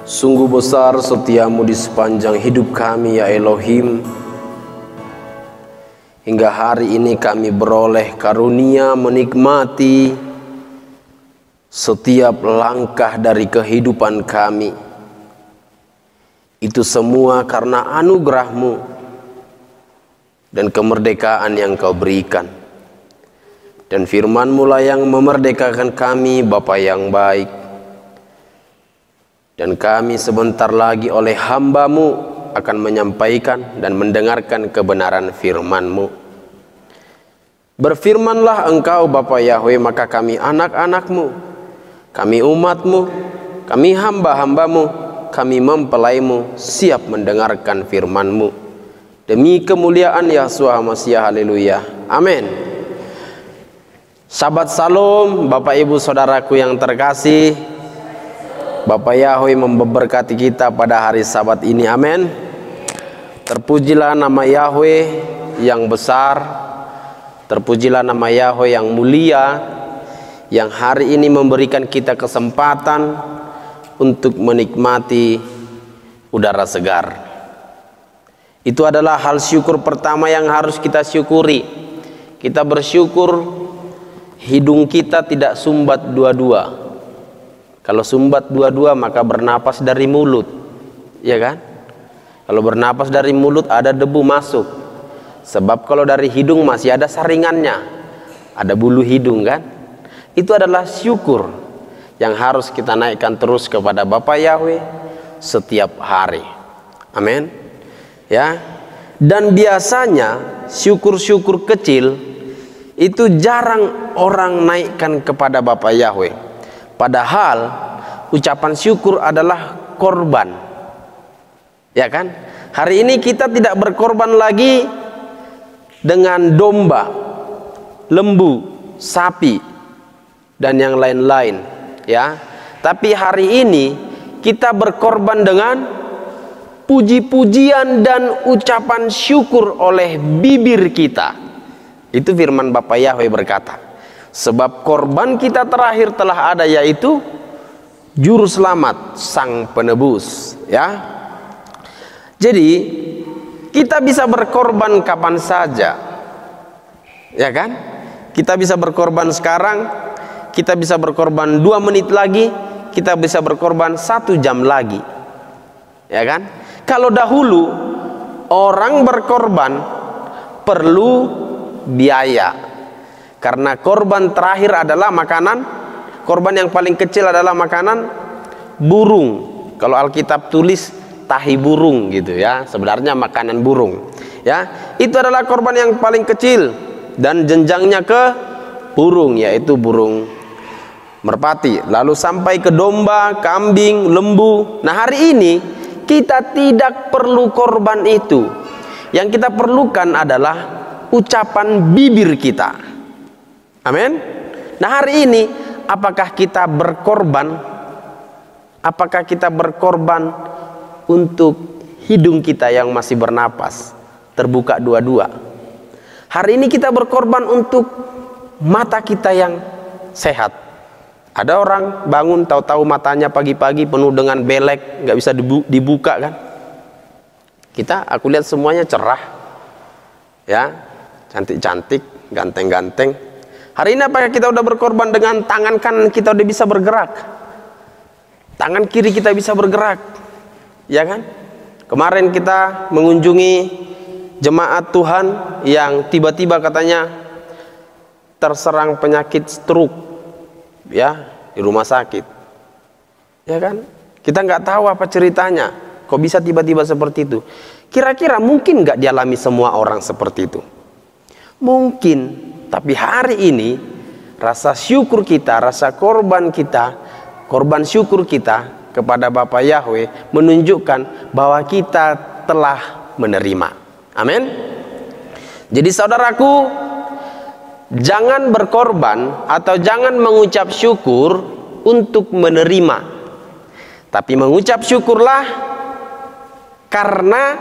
Sungguh besar setiamu di sepanjang hidup kami ya Elohim. Hingga hari ini kami beroleh karunia menikmati setiap langkah dari kehidupan kami. Itu semua karena anugerah-Mu dan kemerdekaan yang Kau berikan. Dan firman-Mu lah yang memerdekakan kami, Bapa yang baik. Dan kami sebentar lagi oleh hamba-Mu akan menyampaikan dan mendengarkan kebenaran firman-Mu. Berfirmanlah Engkau Bapa Yahweh, maka kami anak-anak-Mu, kami umat-Mu, kami hamba-hamba-Mu, kami mempelai-Mu siap mendengarkan firman-Mu. Demi kemuliaan Yahshua Mashiach, haleluya, amin. Shabbat Shalom Bapak Ibu Saudaraku yang terkasih. Bapak Yahweh memberkati kita pada hari Sabat ini, amin. Terpujilah nama Yahweh yang besar, terpujilah nama Yahweh yang mulia, yang hari ini memberikan kita kesempatan untuk menikmati udara segar. Itu adalah hal syukur pertama yang harus kita syukuri. Kita bersyukur hidung kita tidak sumbat dua-dua. Kalau sumbat dua-dua maka bernapas dari mulut, ya kan? Kalau bernapas dari mulut ada debu masuk. Sebab kalau dari hidung masih ada saringannya, ada bulu hidung kan? Itu adalah syukur yang harus kita naikkan terus kepada Bapa Yahweh setiap hari. Amin. Ya. Dan biasanya syukur-syukur kecil itu jarang orang naikkan kepada Bapa Yahweh. Padahal ucapan syukur adalah korban, ya kan? Hari ini kita tidak berkorban lagi dengan domba, lembu, sapi, dan yang lain-lain, ya. Tapi hari ini kita berkorban dengan puji-pujian dan ucapan syukur oleh bibir kita. Itu firman Bapa Yahweh berkata, sebab korban kita terakhir telah ada, yaitu Juru Selamat, Sang Penebus, ya. Jadi kita bisa berkorban kapan saja, ya kan? Kita bisa berkorban sekarang, kita bisa berkorban 2 menit lagi, kita bisa berkorban 1 jam lagi, ya kan? Kalau dahulu orang berkorban perlu biaya. Karena korban terakhir adalah makanan, korban yang paling kecil adalah makanan burung. Kalau Alkitab tulis tahi burung gitu ya, sebenarnya makanan burung. Ya, itu adalah korban yang paling kecil dan jenjangnya ke burung, yaitu burung merpati. Lalu sampai ke domba, kambing, lembu. Nah, hari ini kita tidak perlu korban itu. Yang kita perlukan adalah ucapan bibir kita. Amin. Nah, hari ini apakah kita berkorban? Apakah kita berkorban untuk hidung kita yang masih bernapas, terbuka dua-dua? Hari ini kita berkorban untuk mata kita yang sehat. Ada orang bangun tahu-tahu matanya pagi-pagi penuh dengan belek, nggak bisa dibuka kan? Aku lihat semuanya cerah, ya, cantik-cantik, ganteng-ganteng. Hari ini apakah kita udah berkorban dengan tangan kanan kita udah bisa bergerak, tangan kiri kita bisa bergerak, ya kan? Kemarin kita mengunjungi jemaat Tuhan yang tiba-tiba katanya terserang penyakit stroke, ya, di rumah sakit, ya kan? Kita nggak tahu apa ceritanya, kok bisa tiba-tiba seperti itu. Kira-kira mungkin nggak dialami semua orang seperti itu? Mungkin. Tapi hari ini rasa syukur kita, rasa korban kita, korban syukur kita kepada Bapa Yahweh menunjukkan bahwa kita telah menerima. Amin. Jadi saudaraku, jangan berkorban atau jangan mengucap syukur untuk menerima, tapi mengucap syukurlah karena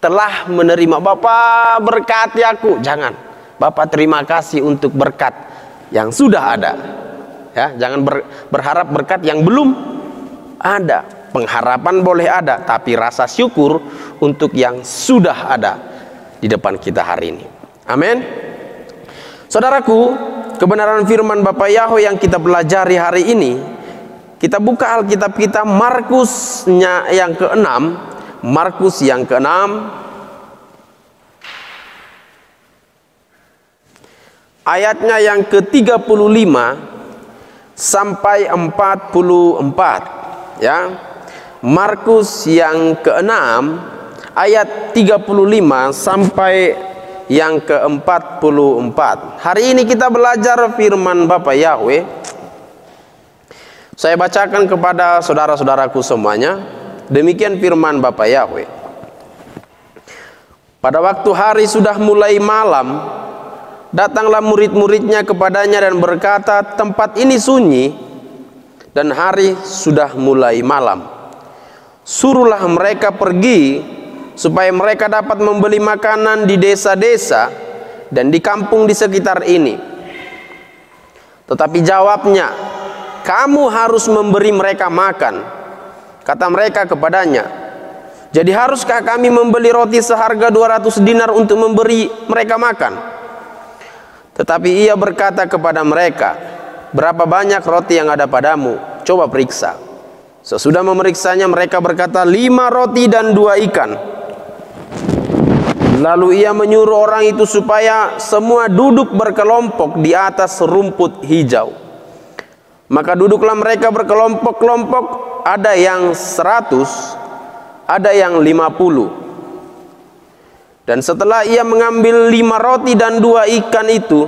telah menerima. Bapak berkati aku, jangan. Bapak terima kasih untuk berkat yang sudah ada, ya. Jangan berharap berkat yang belum ada. Pengharapan boleh ada, tapi rasa syukur untuk yang sudah ada di depan kita hari ini. Amin. Saudaraku, kebenaran firman Bapak Yahweh yang kita pelajari hari ini, kita buka Alkitab kita Markusnya yang ke-6, Markus yang ke-6 ayatnya yang ke-35 sampai 44, ya. Markus yang ke-6 ayat 35 sampai yang ke-44. Hari ini kita belajar firman Bapak Yahweh. Saya bacakan kepada saudara-saudaraku semuanya. Demikian firman Bapak Yahweh. Pada waktu hari sudah mulai malam, datanglah murid-muridnya kepadanya dan berkata, tempat ini sunyi dan hari sudah mulai malam. Suruhlah mereka pergi supaya mereka dapat membeli makanan di desa-desa dan di kampung di sekitar ini. Tetapi jawabnya, kamu harus memberi mereka makan. Kata mereka kepadanya, jadi haruskah kami membeli roti seharga 200 dinar untuk memberi mereka makan? Tetapi ia berkata kepada mereka, berapa banyak roti yang ada padamu? Coba periksa. Sesudah memeriksanya, mereka berkata, 5 roti dan 2 ikan. Lalu ia menyuruh orang itu supaya semua duduk berkelompok di atas rumput hijau. Maka duduklah mereka berkelompok-kelompok, ada yang 100, ada yang 50. Dan setelah ia mengambil 5 roti dan 2 ikan itu,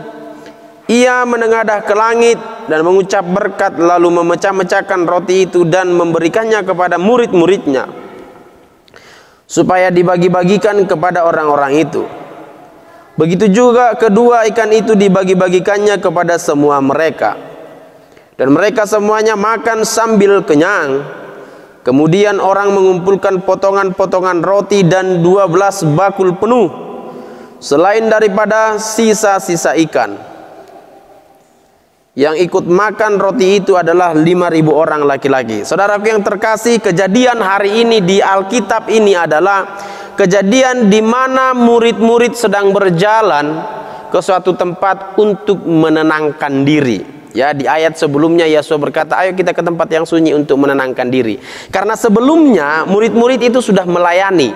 ia menengadah ke langit dan mengucap berkat, lalu memecah-mecahkan roti itu dan memberikannya kepada murid-muridnya supaya dibagi-bagikan kepada orang-orang itu. Begitu juga kedua ikan itu dibagi-bagikannya kepada semua mereka. Dan mereka semuanya makan sambil kenyang. Kemudian orang mengumpulkan potongan-potongan roti dan 12 bakul penuh, selain daripada sisa-sisa ikan. Yang ikut makan roti itu adalah 5.000 orang laki-laki. Saudaraku yang terkasih, kejadian hari ini di Alkitab ini adalah kejadian di mana murid-murid sedang berjalan ke suatu tempat untuk menenangkan diri. Ya, di ayat sebelumnya Yesus berkata, ayo kita ke tempat yang sunyi untuk menenangkan diri. Karena sebelumnya murid-murid itu sudah melayani.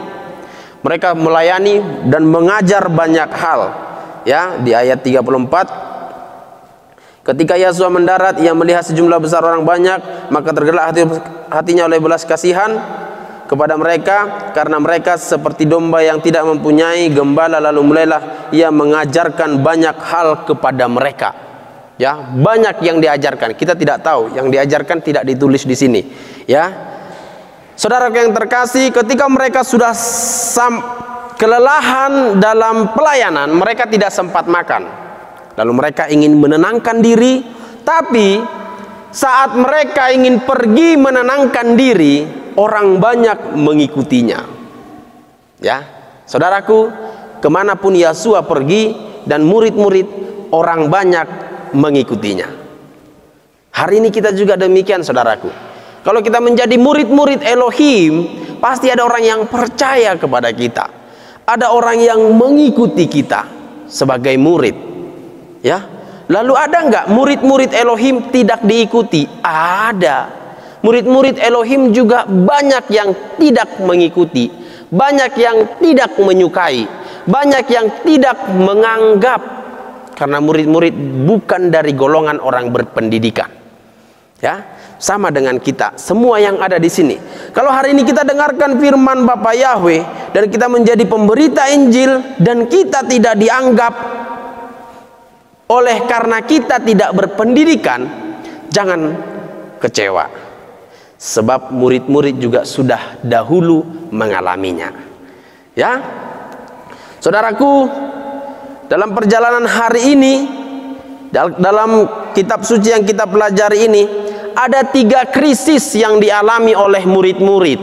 Mereka melayani dan mengajar banyak hal. Ya, di ayat 34, ketika Yesus mendarat, ia melihat sejumlah besar orang banyak, maka tergerak hatinya oleh belas kasihan kepada mereka, karena mereka seperti domba yang tidak mempunyai gembala. Lalu mulailah ia mengajarkan banyak hal kepada mereka. Ya, banyak yang diajarkan. Kita tidak tahu, yang diajarkan tidak ditulis di sini. Ya, saudara yang terkasih, ketika mereka sudah kelelahan dalam pelayanan, mereka tidak sempat makan. Lalu mereka ingin menenangkan diri, tapi saat mereka ingin pergi menenangkan diri, orang banyak mengikutinya. Ya, saudaraku, kemanapun Yesua pergi dan murid-murid, orang banyak mengikutinya. Hari ini kita juga demikian, saudaraku. Kalau kita menjadi murid-murid Elohim, pasti ada orang yang percaya kepada kita. Ada orang yang mengikuti kita sebagai murid. Ya, lalu ada enggak murid-murid Elohim tidak diikuti? Ada. Murid-murid Elohim juga banyak yang tidak mengikuti, banyak yang tidak menyukai, banyak yang tidak menganggap, karena murid-murid bukan dari golongan orang berpendidikan. Ya, sama dengan kita, semua yang ada di sini. Kalau hari ini kita dengarkan firman Bapak Yahweh dan kita menjadi pemberita Injil dan kita tidak dianggap oleh karena kita tidak berpendidikan, jangan kecewa. Sebab murid-murid juga sudah dahulu mengalaminya. Ya, saudaraku, dalam perjalanan hari ini, dalam kitab suci yang kita pelajari ini, ada 3 krisis yang dialami oleh murid-murid.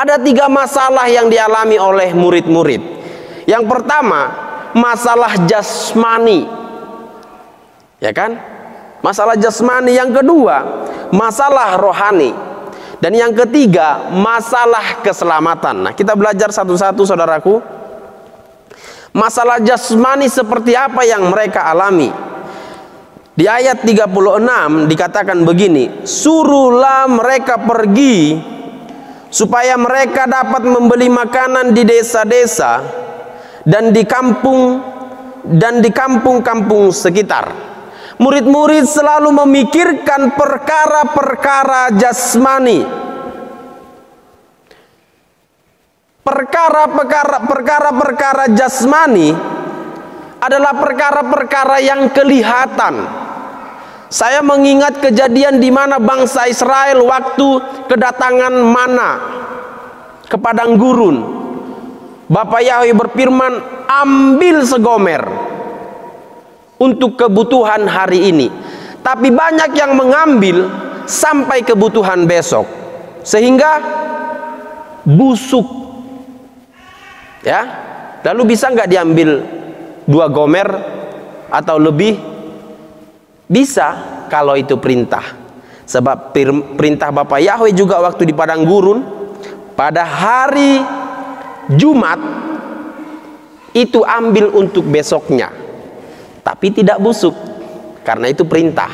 Ada 3 masalah yang dialami oleh murid-murid. Yang pertama, masalah jasmani. Ya kan? Masalah jasmani. Yang kedua, masalah rohani. Dan yang ketiga, masalah keselamatan. Nah, kita belajar satu-satu saudaraku. Masalah jasmani seperti apa yang mereka alami. Di ayat 36 dikatakan begini, suruhlah mereka pergi supaya mereka dapat membeli makanan di desa-desa dan di kampung-kampung sekitar. Murid-murid selalu memikirkan perkara-perkara jasmani. Perkara-perkara jasmani adalah perkara-perkara yang kelihatan. Saya mengingat kejadian di mana bangsa Israel waktu kedatangan mana ke padang gurun. Bapa Yahweh berfirman, ambil segomer untuk kebutuhan hari ini. Tapi banyak yang mengambil sampai kebutuhan besok, sehingga busuk. Ya, lalu bisa nggak diambil 2 gomer atau lebih? Bisa kalau itu perintah. Sebab perintah Bapak Yahweh juga waktu di padang gurun pada hari Jumat itu ambil untuk besoknya. Tapi tidak busuk, karena itu perintah,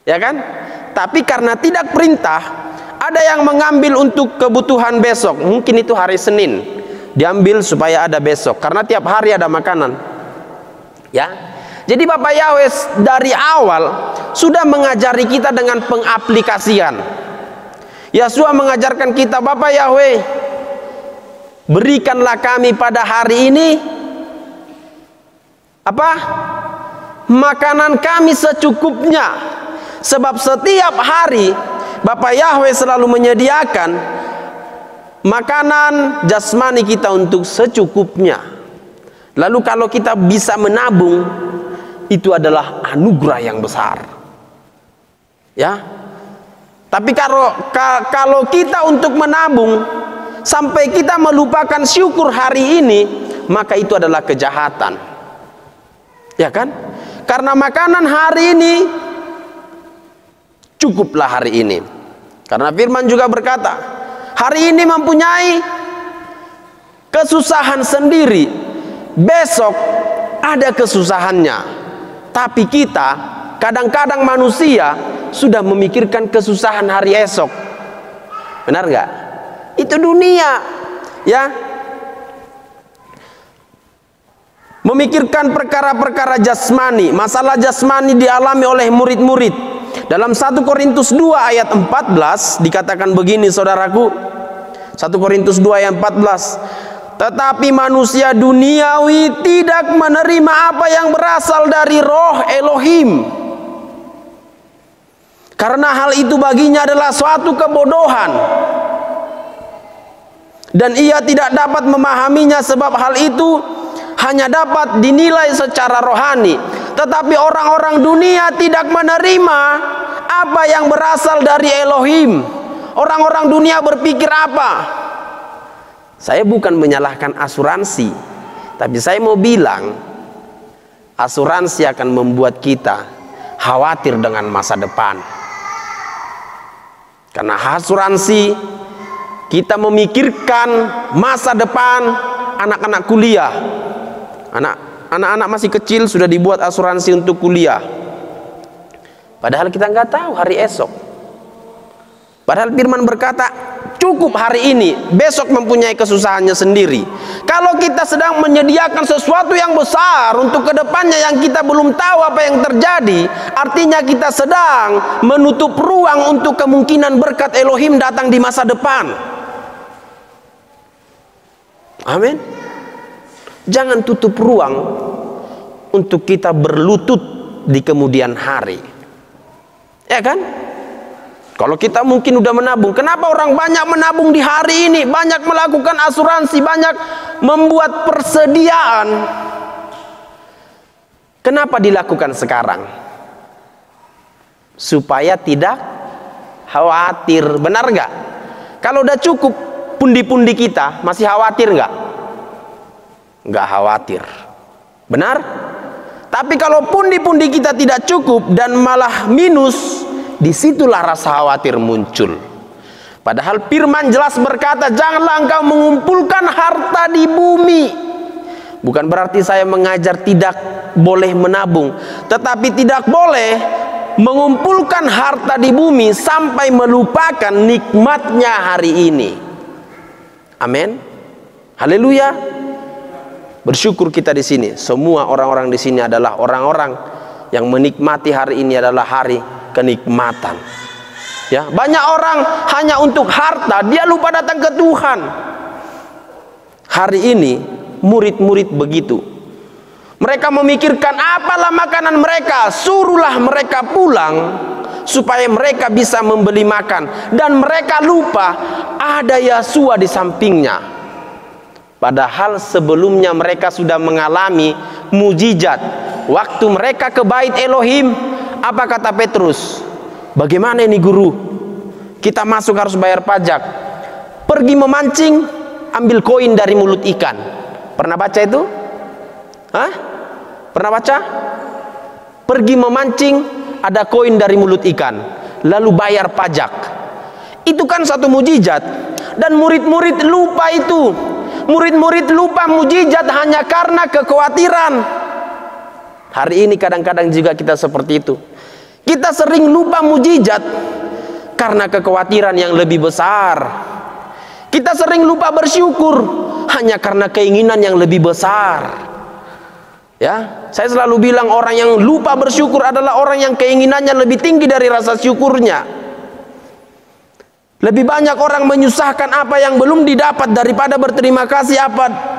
ya kan? Tapi karena tidak perintah, ada yang mengambil untuk kebutuhan besok. Mungkin itu hari Senin, diambil supaya ada besok, karena tiap hari ada makanan. Ya, jadi Bapak Yahweh dari awal sudah mengajari kita dengan pengaplikasian. Yahshua mengajarkan kita, Bapak Yahweh, berikanlah kami pada hari ini makanan kami secukupnya. Sebab setiap hari Bapak Yahweh selalu menyediakan makanan jasmani kita untuk secukupnya. Lalu kalau kita bisa menabung, itu adalah anugerah yang besar, ya. Tapi kalau kita untuk menabung sampai kita melupakan syukur hari ini, maka itu adalah kejahatan. Ya kan? Karena makanan hari ini cukuplah hari ini. Karena firman juga berkata, hari ini mempunyai kesusahan sendiri, besok ada kesusahannya. Tapi kita, kadang-kadang manusia sudah memikirkan kesusahan hari esok. Benar nggak? Itu dunia, ya. Memikirkan perkara-perkara jasmani. Masalah jasmani dialami oleh murid-murid. Dalam 1 Korintus 2 ayat 14 dikatakan begini saudaraku. 1 Korintus 2 ayat 14. Tetapi manusia duniawi tidak menerima apa yang berasal dari roh Elohim, karena hal itu baginya adalah suatu kebodohan, dan ia tidak dapat memahaminya, sebab hal itu hanya dapat dinilai secara rohani. Tetapi orang-orang dunia tidak menerima apa yang berasal dari Elohim. Orang-orang dunia berpikir apa? Saya bukan menyalahkan asuransi, tapi saya mau bilang, asuransi akan membuat kita khawatir dengan masa depan. Karena asuransi, kita memikirkan masa depan anak-anak kuliah. Anak-anak masih kecil sudah dibuat asuransi untuk kuliah, padahal kita nggak tahu hari esok. Padahal firman berkata cukup hari ini, besok mempunyai kesusahannya sendiri. Kalau kita sedang menyediakan sesuatu yang besar untuk kedepannya yang kita belum tahu apa yang terjadi, artinya kita sedang menutup ruang untuk kemungkinan berkat Elohim datang di masa depan. Amin. Jangan tutup ruang untuk kita berlutut di kemudian hari, ya kan? Kalau kita mungkin udah menabung, kenapa orang banyak menabung di hari ini, banyak melakukan asuransi, banyak membuat persediaan? Kenapa dilakukan sekarang? Supaya tidak khawatir, benar nggak? Kalau udah cukup pundi-pundi kita, masih khawatir nggak? Nggak khawatir, benar? Tapi kalau pundi-pundi kita tidak cukup dan malah minus, disitulah rasa khawatir muncul. Padahal firman jelas berkata, janganlah engkau mengumpulkan harta di bumi. Bukan berarti saya mengajar tidak boleh menabung, tetapi tidak boleh mengumpulkan harta di bumi sampai melupakan nikmatnya hari ini. Amin. Haleluya. Bersyukur kita di sini. Semua orang-orang di sini adalah orang-orang yang menikmati hari ini adalah hari kenikmatan. Ya, banyak orang hanya untuk harta, dia lupa datang ke Tuhan. Hari ini murid-murid begitu. Mereka memikirkan apalah makanan mereka, suruhlah mereka pulang supaya mereka bisa membeli makan, dan mereka lupa ada Yesua di sampingnya. Padahal sebelumnya mereka sudah mengalami mujizat. Waktu mereka ke bait Elohim, apa kata Petrus? Bagaimana ini guru? Kita masuk harus bayar pajak. Pergi memancing, ambil koin dari mulut ikan. Pernah baca itu? Hah? Pernah baca? Pergi memancing, ada koin dari mulut ikan, lalu bayar pajak. Itu kan satu mujizat. Dan murid-murid lupa itu. Murid-murid lupa mujizat hanya karena kekhawatiran. Hari ini kadang-kadang juga kita seperti itu. Kita sering lupa mujizat karena kekhawatiran yang lebih besar. Kita sering lupa bersyukur hanya karena keinginan yang lebih besar. Ya, saya selalu bilang orang yang lupa bersyukur adalah orang yang keinginannya lebih tinggi dari rasa syukurnya. Lebih banyak orang menyusahkan apa yang belum didapat daripada berterima kasih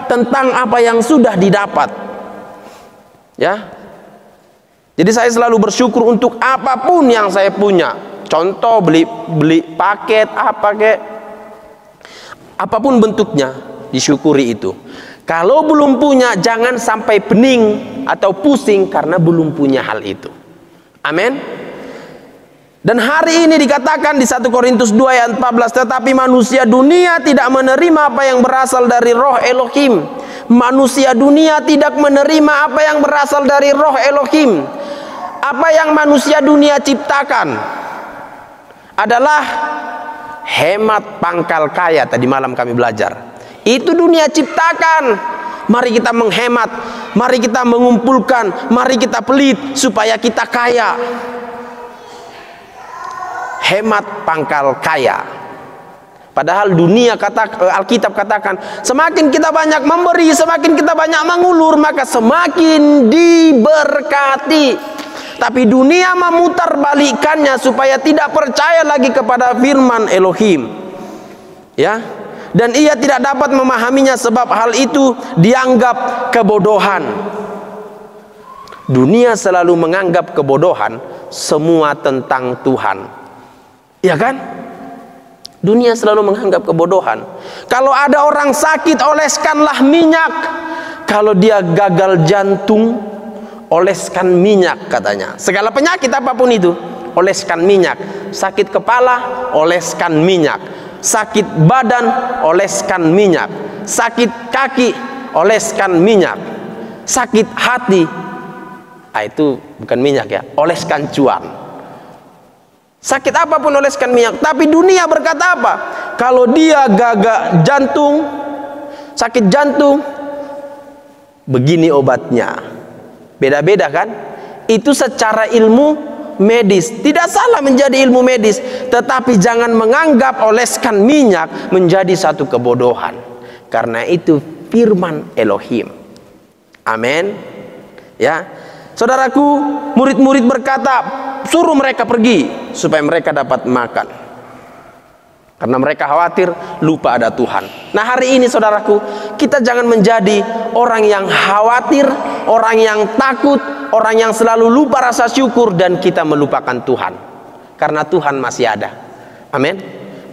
tentang apa yang sudah didapat. Ya. Jadi saya selalu bersyukur untuk apapun yang saya punya. Contoh beli paket apa kek, apapun bentuknya, disyukuri itu. Kalau belum punya, jangan sampai pening atau pusing karena belum punya hal itu. Amin. Dan hari ini dikatakan di 1 Korintus 2 ayat 14, tetapi manusia dunia tidak menerima apa yang berasal dari roh Elohim. Manusia dunia tidak menerima apa yang berasal dari roh Elohim. Apa yang manusia dunia ciptakan adalah hemat pangkal kaya. Tadi malam kami belajar. Itu dunia ciptakan. Mari kita menghemat, mari kita mengumpulkan, mari kita pelit supaya kita kaya. Hemat pangkal kaya. Padahal dunia Alkitab katakan, semakin kita banyak memberi, semakin kita banyak mengulur, maka semakin diberkati. Tapi dunia memutarbalikkannya supaya tidak percaya lagi kepada firman Elohim. Ya. Dan ia tidak dapat memahaminya sebab hal itu dianggap kebodohan. Dunia selalu menganggap kebodohan semua tentang Tuhan. Ya kan? Dunia selalu menganggap kebodohan. Kalau ada orang sakit, oleskanlah minyak. Kalau dia gagal jantung, oleskan minyak katanya. Segala penyakit apapun itu, oleskan minyak. Sakit kepala, oleskan minyak. Sakit badan, oleskan minyak. Sakit kaki, oleskan minyak. Sakit hati, itu bukan minyak ya, oleskan cuan. Sakit apapun oleskan minyak. Tapi dunia berkata apa? Kalau dia gagal jantung, sakit jantung, begini obatnya. Beda-beda kan? Itu secara ilmu medis. Tidak salah menjadi ilmu medis, tetapi jangan menganggap oleskan minyak menjadi satu kebodohan. Karena itu firman Elohim. Amin. Ya. Saudaraku, murid-murid berkata, suruh mereka pergi supaya mereka dapat makan. Karena mereka khawatir lupa ada Tuhan. Nah hari ini saudaraku, kita jangan menjadi orang yang khawatir, orang yang takut, orang yang selalu lupa rasa syukur dan kita melupakan Tuhan. Karena Tuhan masih ada. Amin.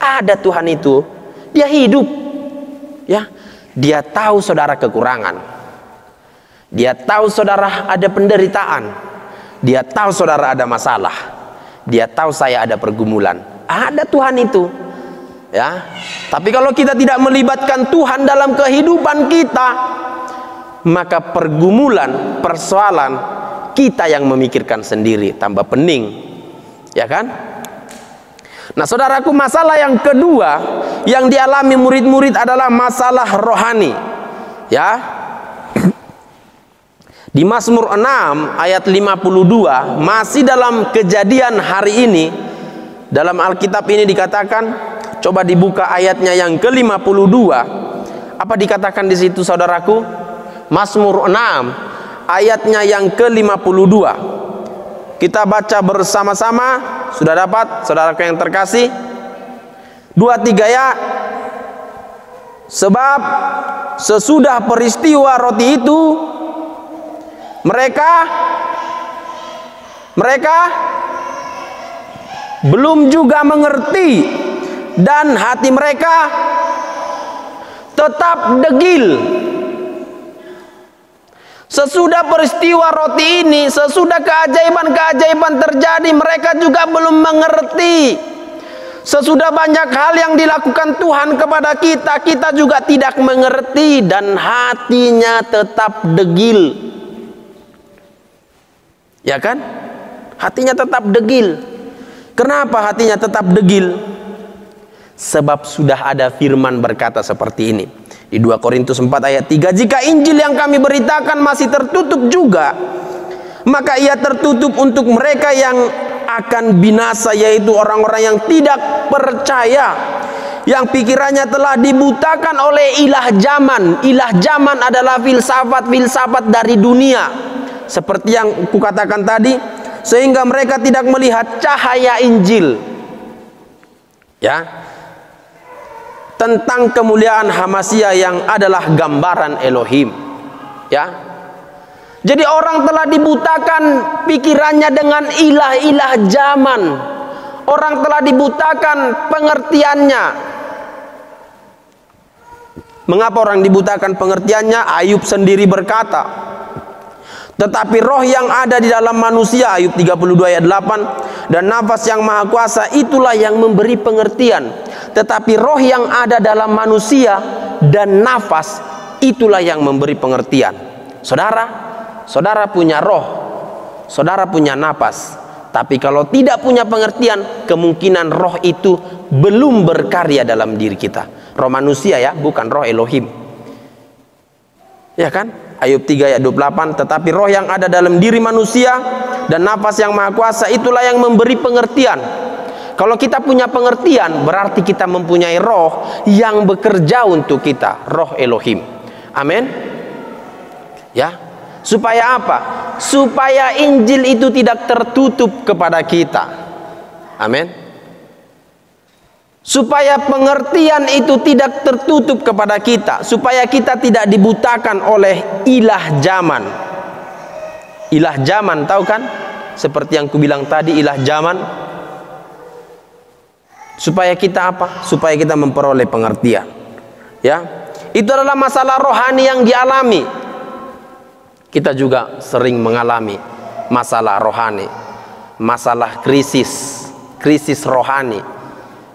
Ada Tuhan itu, dia hidup. Ya, dia tahu saudara kekurangan. Dia tahu saudara ada penderitaan. Dia tahu saudara ada masalah. Dia tahu saya ada pergumulan. Ada Tuhan itu. Ya, tapi kalau kita tidak melibatkan Tuhan dalam kehidupan kita, maka pergumulan, persoalan kita yang memikirkan sendiri, tambah pening, ya kan? Nah, saudaraku, masalah yang kedua yang dialami murid-murid adalah masalah rohani. Ya. Di Mazmur 6 ayat 52, masih dalam kejadian hari ini, dalam Alkitab ini dikatakan, coba dibuka ayatnya yang ke-52. Apa dikatakan di situ, saudaraku? Mazmur 6 ayatnya yang ke-52. Kita baca bersama-sama. Sudah dapat, saudaraku yang terkasih? 2-3 ya. Sebab sesudah peristiwa roti itu, mereka belum juga mengerti, dan hati mereka tetap degil. Sesudah peristiwa roti ini, sesudah keajaiban-keajaiban terjadi, mereka juga belum mengerti. Sesudah banyak hal yang dilakukan Tuhan kepada kita, kita juga tidak mengerti, dan hatinya tetap degil. Ya kan? Hatinya tetap degil. Kenapa hatinya tetap degil? Sebab sudah ada firman berkata seperti ini. Di 2 Korintus 4 ayat 3, jika Injil yang kami beritakan masih tertutup juga, maka ia tertutup untuk mereka yang akan binasa, yaitu orang-orang yang tidak percaya, yang pikirannya telah dibutakan oleh ilah zaman. Ilah zaman adalah filsafat dari dunia, seperti yang kukatakan tadi, sehingga mereka tidak melihat cahaya Injil. Ya, tentang kemuliaan Hamasia yang adalah gambaran Elohim. Ya, jadi orang telah dibutakan pikirannya dengan ilah-ilah zaman. Orang telah dibutakan pengertiannya. Mengapa orang dibutakan pengertiannya? Ayub sendiri berkata, tetapi roh yang ada di dalam manusia, Ayub 32 ayat 8, dan nafas yang maha kuasa itulah yang memberi pengertian. Tetapi roh yang ada dalam manusia dan nafas itulah yang memberi pengertian. Saudara punya roh, saudara punya nafas, tapi kalau tidak punya pengertian, kemungkinan roh itu belum berkarya dalam diri kita. Roh manusia ya, bukan roh Elohim. Ya kan? Ayub 3 ayat 28, tetapi roh yang ada dalam diri manusia dan nafas yang maha kuasa itulah yang memberi pengertian. Kalau kita punya pengertian, berarti kita mempunyai roh yang bekerja untuk kita, roh Elohim. Amin. Ya. Supaya apa? Supaya Injil itu tidak tertutup kepada kita. Amin. Supaya pengertian itu tidak tertutup kepada kita, supaya kita tidak dibutakan oleh ilah zaman. Ilah zaman, tahu kan? Seperti yang kubilang tadi, ilah zaman. Supaya kita apa? Supaya kita memperoleh pengertian. Ya, itu adalah masalah rohani yang dialami. Kita juga sering mengalami masalah rohani, masalah krisis rohani.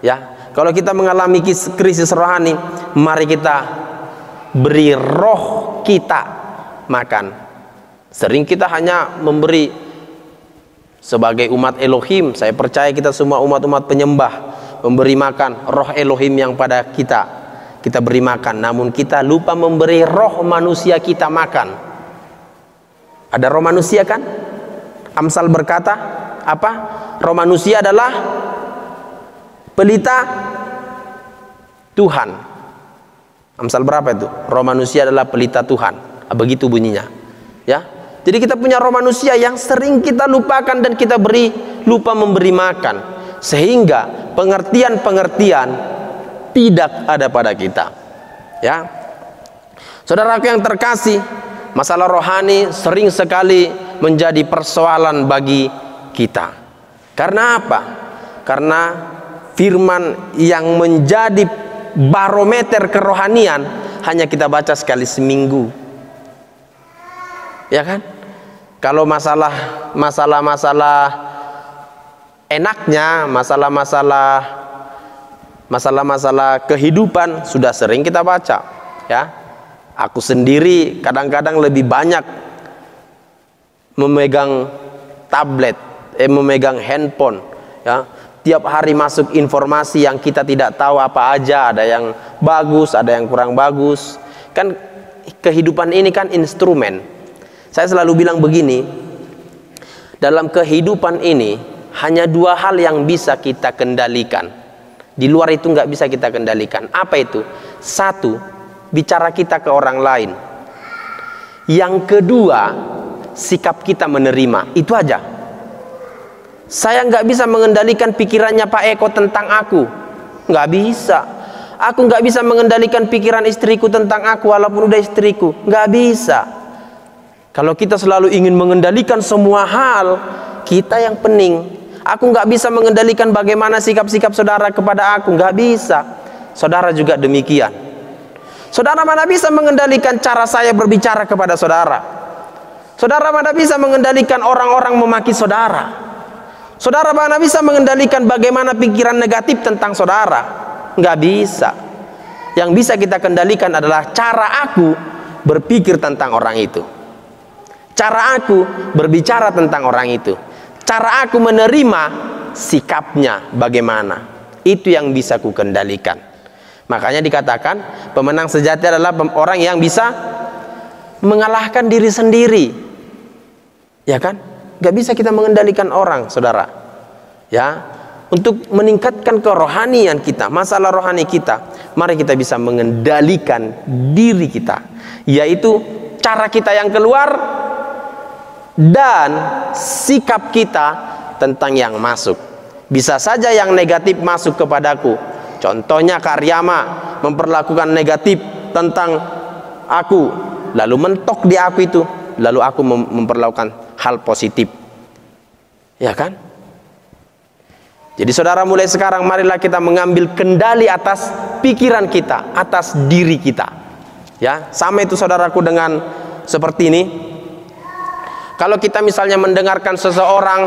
Ya, kalau kita mengalami krisis rohani, mari kita beri roh kita makan. Sering kita hanya memberi sebagai umat Elohim. Saya percaya kita semua umat-umat penyembah memberi makan roh Elohim yang pada kita beri makan, namun kita lupa memberi roh manusia kita makan. Ada roh manusia kan? Amsal berkata apa? Roh manusia adalah pelita Tuhan. Amsal berapa itu? Roh manusia adalah pelita Tuhan. Begitu bunyinya. Ya. Jadi kita punya roh manusia yang sering kita lupakan dan kita lupa memberi makan, sehingga pengertian-pengertian tidak ada pada kita. Ya. Saudaraku yang terkasih, masalah rohani sering sekali menjadi persoalan bagi kita. Karena apa? Karena firman yang menjadi barometer kerohanian hanya kita baca sekali seminggu. Ya kan? Kalau masalah enaknya, masalah kehidupan sudah sering kita baca, ya. Aku sendiri kadang-kadang lebih banyak memegang tablet, memegang handphone, ya, Tiap hari masuk informasi yang kita tidak tahu apa aja, ada yang bagus, ada yang kurang bagus. Kan kehidupan ini kan instrumen. Saya selalu bilang begini, dalam kehidupan ini hanya dua hal yang bisa kita kendalikan. Di luar itu nggak bisa kita kendalikan. Apa itu? Satu, bicara kita ke orang lain. Yang kedua, sikap kita menerima. Itu aja. Saya nggak bisa mengendalikan pikirannya Pak Eko tentang aku, nggak bisa. Aku nggak bisa mengendalikan pikiran istriku tentang aku walaupun udah istriku, nggak bisa. Kalau kita selalu ingin mengendalikan semua hal, kita yang pening. Aku nggak bisa mengendalikan bagaimana sikap-sikap saudara kepada aku, nggak bisa. Saudara juga demikian. Saudara mana bisa mengendalikan cara saya berbicara kepada saudara? Saudara mana bisa mengendalikan orang-orang memaki saudara? Saudara mana bisa mengendalikan bagaimana pikiran negatif tentang saudara? Nggak bisa. Yang bisa kita kendalikan adalah cara aku berpikir tentang orang itu, cara aku berbicara tentang orang itu, cara aku menerima sikapnya bagaimana. Itu yang bisa ku kendalikan. Makanya dikatakan pemenang sejati adalah orang yang bisa mengalahkan diri sendiri. Ya kan? Gak bisa kita mengendalikan orang, saudara. Ya, untuk meningkatkan kerohanian kita, masalah rohani kita, mari kita bisa mengendalikan diri kita, yaitu cara kita yang keluar dan sikap kita tentang yang masuk. Bisa saja yang negatif masuk kepadaku. Contohnya Kak Riyama memperlakukan negatif tentang aku, lalu mentok di aku itu, lalu aku memperlakukan hal positif, ya kan? Jadi saudara, mulai sekarang marilah kita mengambil kendali atas pikiran kita, atas diri kita. Ya, sama itu saudaraku dengan seperti ini. Kalau kita misalnya mendengarkan seseorang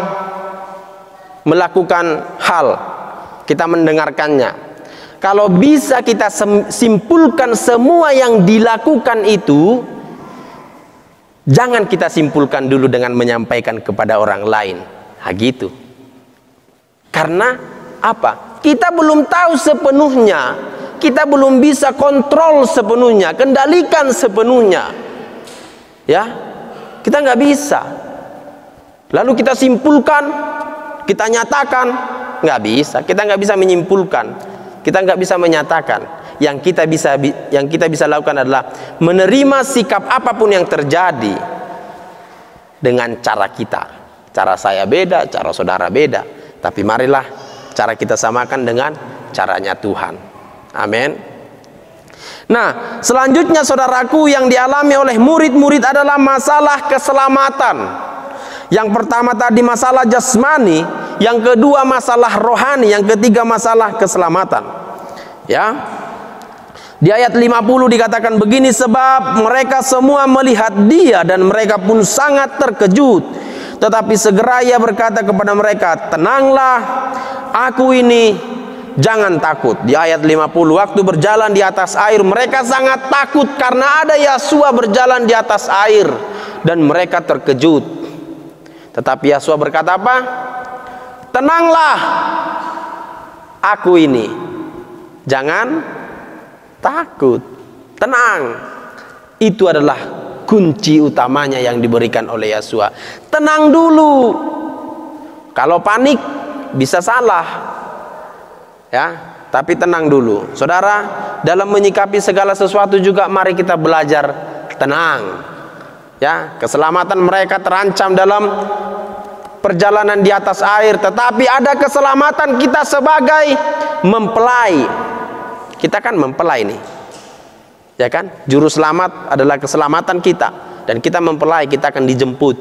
melakukan hal, kita mendengarkannya. Kalau bisa kita simpulkan semua yang dilakukan itu, jangan kita simpulkan dulu dengan menyampaikan kepada orang lain. Ha, gitu. Karena apa? Kita belum tahu sepenuhnya. Kita belum bisa kontrol sepenuhnya, kendalikan sepenuhnya. Ya, kita nggak bisa. Lalu kita simpulkan, kita nyatakan, nggak bisa. Kita nggak bisa menyimpulkan, kita nggak bisa menyatakan. Yang kita bisa lakukan adalah menerima sikap apapun yang terjadi dengan cara kita. Cara saya beda, cara saudara beda, tapi marilah cara kita samakan dengan caranya Tuhan. Amin. Nah, selanjutnya saudaraku, yang dialami oleh murid-murid adalah masalah keselamatan. Yang pertama tadi masalah jasmani, yang kedua masalah rohani, yang ketiga masalah keselamatan. Ya. Di ayat 50 dikatakan begini, sebab mereka semua melihat dia dan mereka pun sangat terkejut. Tetapi segera ia berkata kepada mereka, tenanglah, aku ini, jangan takut. Di ayat 50, waktu berjalan di atas air, mereka sangat takut karena ada Yesua berjalan di atas air dan mereka terkejut. Tetapi Yesua berkata apa? Tenanglah, aku ini, jangan takut, tenang. Itu adalah kunci utamanya yang diberikan oleh Yesua. Tenang dulu. Kalau panik bisa salah, ya. Tapi tenang dulu, saudara. Dalam menyikapi segala sesuatu juga mari kita belajar tenang. Ya, keselamatan mereka terancam dalam perjalanan di atas air, tetapi ada keselamatan kita sebagai mempelai. Kita kan mempelai nih, ya kan? Juru selamat adalah keselamatan kita, dan kita mempelai, kita akan dijemput.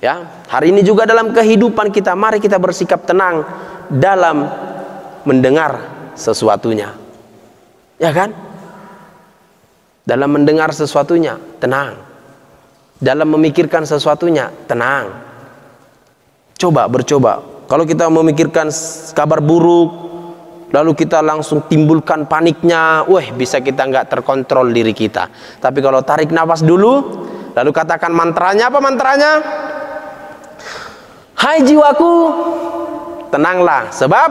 Ya, hari ini juga dalam kehidupan kita, mari kita bersikap tenang dalam mendengar sesuatunya, ya kan? Dalam mendengar sesuatunya, tenang. Dalam memikirkan sesuatunya, tenang. Bercoba. Kalau kita memikirkan kabar buruk, lalu kita langsung timbulkan paniknya, bisa kita nggak terkontrol diri kita. Tapi kalau tarik nafas dulu, lalu katakan mantranya. Apa mantranya? Hai jiwaku, tenanglah sebab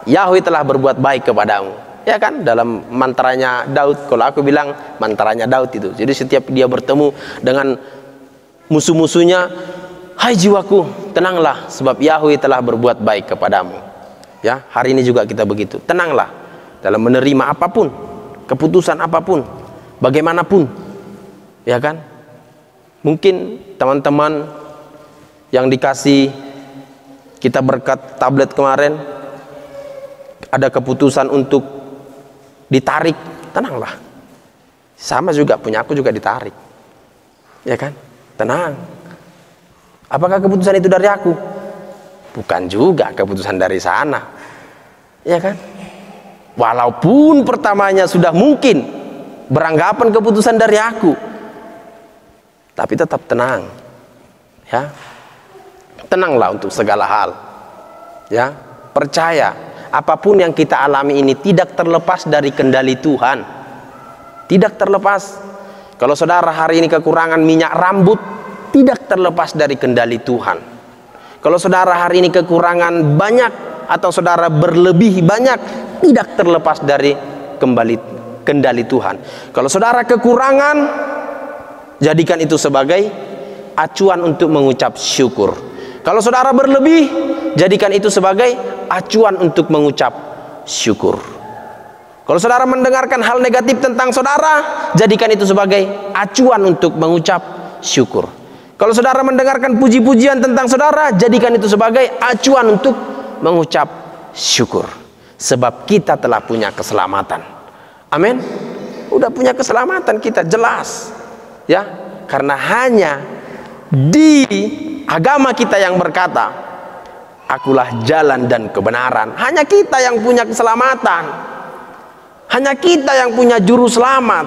Yahweh telah berbuat baik kepadamu. Ya kan, dalam mantranya Daud. Kalau aku bilang mantranya Daud itu. Jadi setiap dia bertemu dengan musuh-musuhnya, hai jiwaku, tenanglah sebab Yahweh telah berbuat baik kepadamu. Ya, hari ini juga kita begitu. Tenanglah dalam menerima apapun, keputusan apapun, bagaimanapun. Ya kan? Mungkin teman-teman yang dikasih kita berkat tablet kemarin, ada keputusan untuk ditarik, tenanglah. Sama juga, punya aku juga ditarik. Ya kan? Tenang. Apakah keputusan itu dari aku? Bukan juga keputusan dari sana. Ya kan? Walaupun pertamanya sudah mungkin beranggapan keputusan dari aku, tapi tetap tenang. Ya. Tenanglah untuk segala hal. Ya, percaya apapun yang kita alami ini tidak terlepas dari kendali Tuhan. Tidak terlepas. Kalau saudara hari ini kekurangan minyak rambut, tidak terlepas dari kendali Tuhan. Kalau saudara hari ini kekurangan banyak atau saudara berlebih banyak, tidak terlepas dari kendali Tuhan. Kalau saudara kekurangan, jadikan itu sebagai acuan untuk mengucap syukur. Kalau saudara berlebih, jadikan itu sebagai acuan untuk mengucap syukur. Kalau saudara mendengarkan hal negatif tentang saudara, jadikan itu sebagai acuan untuk mengucap syukur. Kalau saudara mendengarkan puji-pujian tentang saudara, jadikan itu sebagai acuan untuk mengucap syukur. Sebab kita telah punya keselamatan. Amin. Udah punya keselamatan kita, jelas. Ya, karena hanya di agama kita yang berkata, akulah jalan dan kebenaran. Hanya kita yang punya keselamatan. Hanya kita yang punya juru selamat.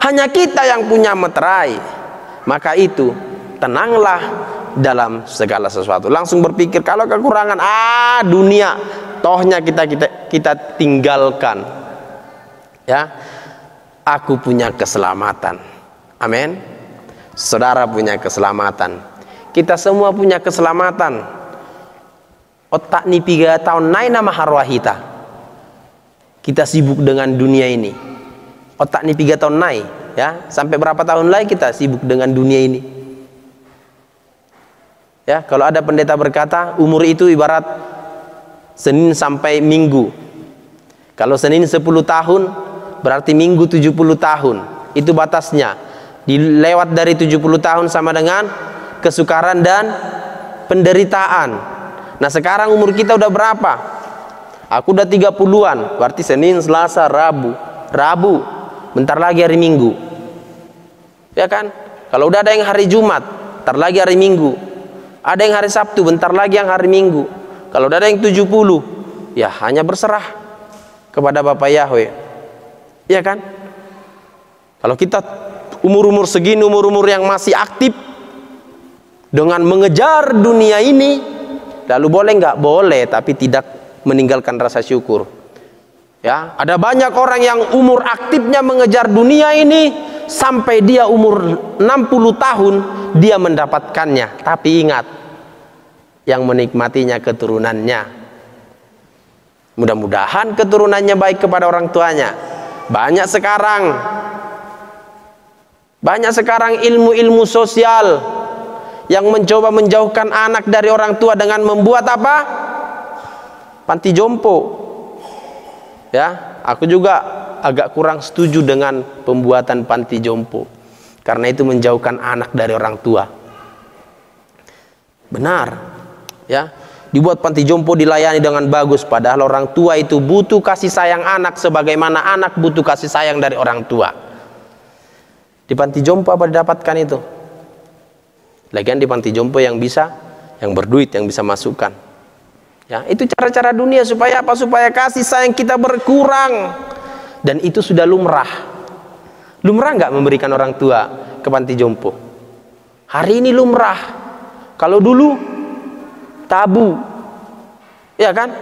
Hanya kita yang punya meterai. Maka itu, tenanglah dalam segala sesuatu. Langsung berpikir, kalau kekurangan, dunia, tohnya kita tinggalkan. Ya, aku punya keselamatan. Amin. Saudara punya keselamatan. Kita semua punya keselamatan. Otak ni 3 tahun nai nama harwahita. Kita sibuk dengan dunia ini. Otak ni 3 tahun nai, ya. Sampai berapa tahun lagi kita sibuk dengan dunia ini? Ya, kalau ada pendeta berkata, umur itu ibarat Senin sampai Minggu. Kalau Senin 10 tahun, berarti Minggu 70 tahun. Itu batasnya. Dilewat dari 70 tahun sama dengan kesukaran dan penderitaan. Nah, sekarang umur kita udah berapa? Aku udah 30-an, berarti Senin, Selasa, Rabu, bentar lagi hari Minggu. Ya kan? Kalau udah ada yang hari Jumat, bentar lagi hari Minggu. Ada yang hari Sabtu, bentar lagi yang hari Minggu. Kalau udah ada yang 70, ya hanya berserah kepada Bapak Yahweh. Ya kan? Kalau kita umur-umur segini, umur-umur yang masih aktif dengan mengejar dunia ini, lalu boleh nggak? Boleh, tapi tidak meninggalkan rasa syukur. Ya, ada banyak orang yang umur aktifnya mengejar dunia ini sampai dia umur 60 tahun dia mendapatkannya. Tapi ingat, yang menikmatinya keturunannya. Mudah-mudahan keturunannya baik kepada orang tuanya. Banyak sekarang ilmu-ilmu sosial yang mencoba menjauhkan anak dari orang tua dengan membuat apa? Panti jompo. Ya, aku juga agak kurang setuju dengan pembuatan panti jompo. Karena itu menjauhkan anak dari orang tua. Benar. Ya, dibuat panti jompo dilayani dengan bagus, padahal orang tua itu butuh kasih sayang anak sebagaimana anak butuh kasih sayang dari orang tua. Di panti jompo apa didapatkan itu? Lagian di panti jompo yang bisa, yang berduit, yang bisa masukkan. Ya, itu cara-cara dunia supaya apa? Supaya kasih sayang kita berkurang. Dan itu sudah lumrah. Lumrah nggak memberikan orang tua ke panti jompo? Hari ini lumrah. Kalau dulu tabu. Ya kan?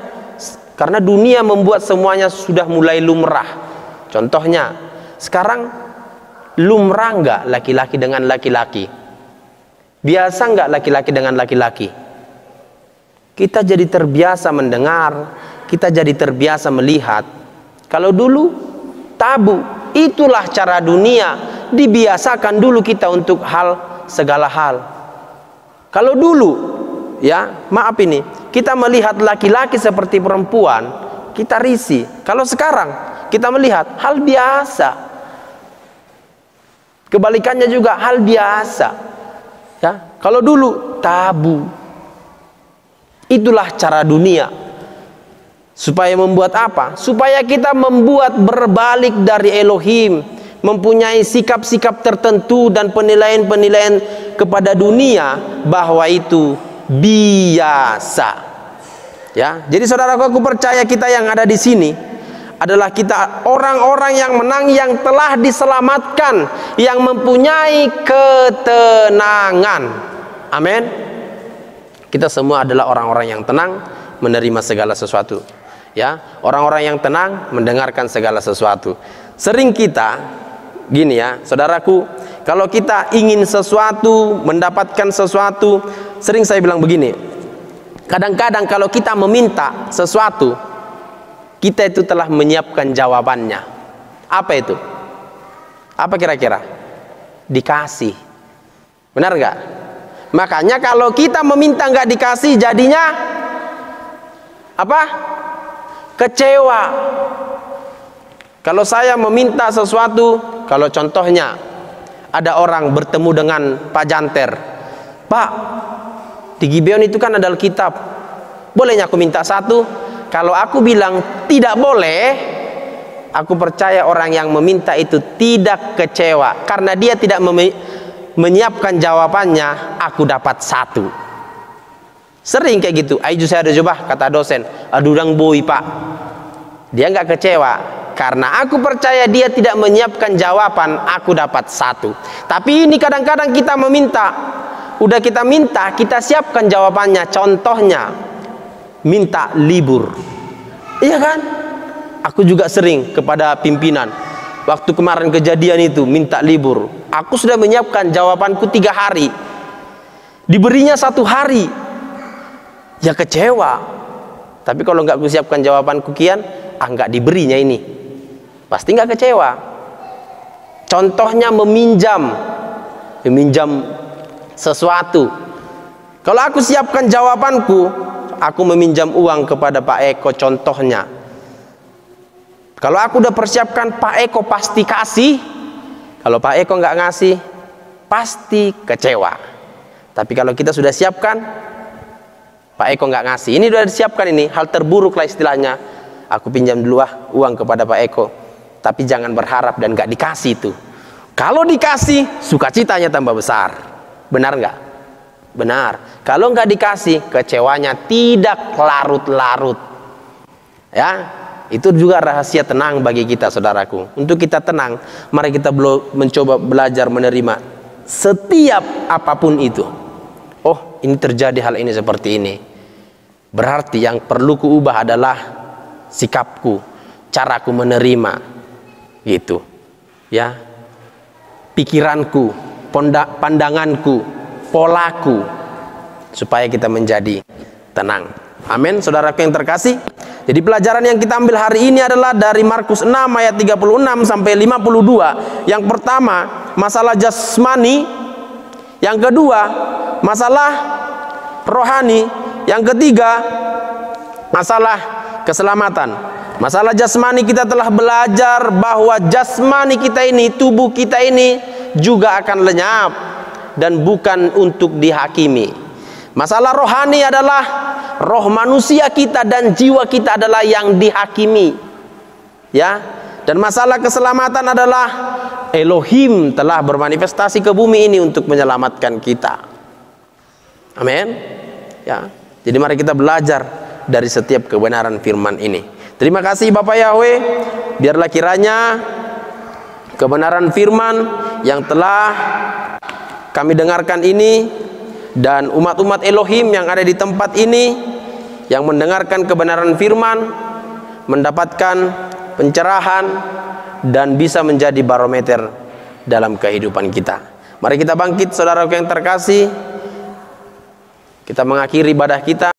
Karena dunia membuat semuanya sudah mulai lumrah. Contohnya, sekarang lumrah nggak laki-laki dengan laki-laki? Biasa nggak laki-laki dengan laki-laki? Kita jadi terbiasa mendengar, kita jadi terbiasa melihat. Kalau dulu tabu, itulah cara dunia. Dibiasakan dulu kita untuk segala hal. Kalau dulu, ya maaf ini, kita melihat laki-laki seperti perempuan, kita risih. Kalau sekarang kita melihat hal biasa. Kebalikannya juga hal biasa. Ya, kalau dulu tabu. Itulah cara dunia. Supaya membuat apa? Supaya kita membuat berbalik dari Elohim, mempunyai sikap-sikap tertentu dan penilaian-penilaian kepada dunia bahwa itu biasa. Ya, jadi saudaraku, aku percaya kita yang ada di sini adalah kita orang-orang yang menang, yang telah diselamatkan, yang mempunyai ketenangan. Amin. Kita semua adalah orang-orang yang tenang menerima segala sesuatu. Ya, orang-orang yang tenang mendengarkan segala sesuatu. Sering kita gini ya, saudaraku, kalau kita ingin sesuatu, mendapatkan sesuatu, sering saya bilang begini. Kadang-kadang kalau kita meminta sesuatu, kita itu telah menyiapkan jawabannya. Apa itu? Apa kira-kira? Dikasih. Benar nggak? Makanya kalau kita meminta nggak dikasih, jadinya apa? Kecewa. Kalau saya meminta sesuatu, kalau contohnya ada orang bertemu dengan Pak Janter, Pak, di Gibeon itu kan ada Alkitab, bolehnya aku minta satu? Kalau aku bilang tidak boleh, aku percaya orang yang meminta itu tidak kecewa, karena dia tidak menyiapkan jawabannya. Aku dapat satu. Sering kayak gitu. Ayo saya ada coba, kata dosen, adurang boy Pak. Dia nggak kecewa, karena aku percaya dia tidak menyiapkan jawaban. Aku dapat satu. Tapi ini kadang-kadang kita meminta, udah kita minta, kita siapkan jawabannya. Contohnya minta libur. Iya kan? Aku juga sering kepada pimpinan, waktu kemarin kejadian itu minta libur, aku sudah menyiapkan jawabanku 3 hari, diberinya 1 hari, ya kecewa. Tapi kalau nggak aku siapkan jawabanku kian, nggak diberinya ini, pasti nggak kecewa. Contohnya meminjam sesuatu. Kalau aku siapkan jawabanku, aku meminjam uang kepada Pak Eko contohnya. Kalau aku udah persiapkan, Pak Eko pasti kasih. Kalau Pak Eko nggak ngasih, pasti kecewa. Tapi kalau kita sudah siapkan, Pak Eko nggak ngasih, ini sudah disiapkan, ini hal terburuk lah istilahnya. Aku pinjam dulu uang kepada Pak Eko, tapi jangan berharap dan nggak dikasih itu. Kalau dikasih, sukacitanya tambah besar. Benar nggak? Benar. Kalau nggak dikasih, kecewanya tidak larut-larut. Ya, itu juga rahasia tenang bagi kita, saudaraku. Untuk kita tenang, mari kita mencoba belajar menerima setiap apapun itu. Oh, ini terjadi hal ini seperti ini. Berarti yang perlu kuubah adalah sikapku, caraku menerima, gitu. Ya, pikiranku, pandanganku, polaku, supaya kita menjadi tenang. Amin, saudaraku yang terkasih. Jadi pelajaran yang kita ambil hari ini adalah dari Markus 6 ayat 36 sampai 52. Yang pertama, masalah jasmani. Yang kedua, masalah rohani. Yang ketiga, masalah keselamatan. Masalah jasmani, kita telah belajar bahwa jasmani kita ini, tubuh kita ini juga akan lenyap dan bukan untuk dihakimi. Masalah rohani adalah roh manusia kita dan jiwa kita adalah yang dihakimi. Ya. Dan masalah keselamatan adalah Elohim telah bermanifestasi ke bumi ini untuk menyelamatkan kita. Amin. Ya. Jadi mari kita belajar dari setiap kebenaran firman ini. Terima kasih Bapak Yahweh. Biarlah kiranya kebenaran firman yang telah kami dengarkan ini, dan umat-umat Elohim yang ada di tempat ini yang mendengarkan kebenaran firman mendapatkan pencerahan dan bisa menjadi barometer dalam kehidupan kita. Mari kita bangkit, saudaraku yang terkasih. Kita mengakhiri ibadah kita.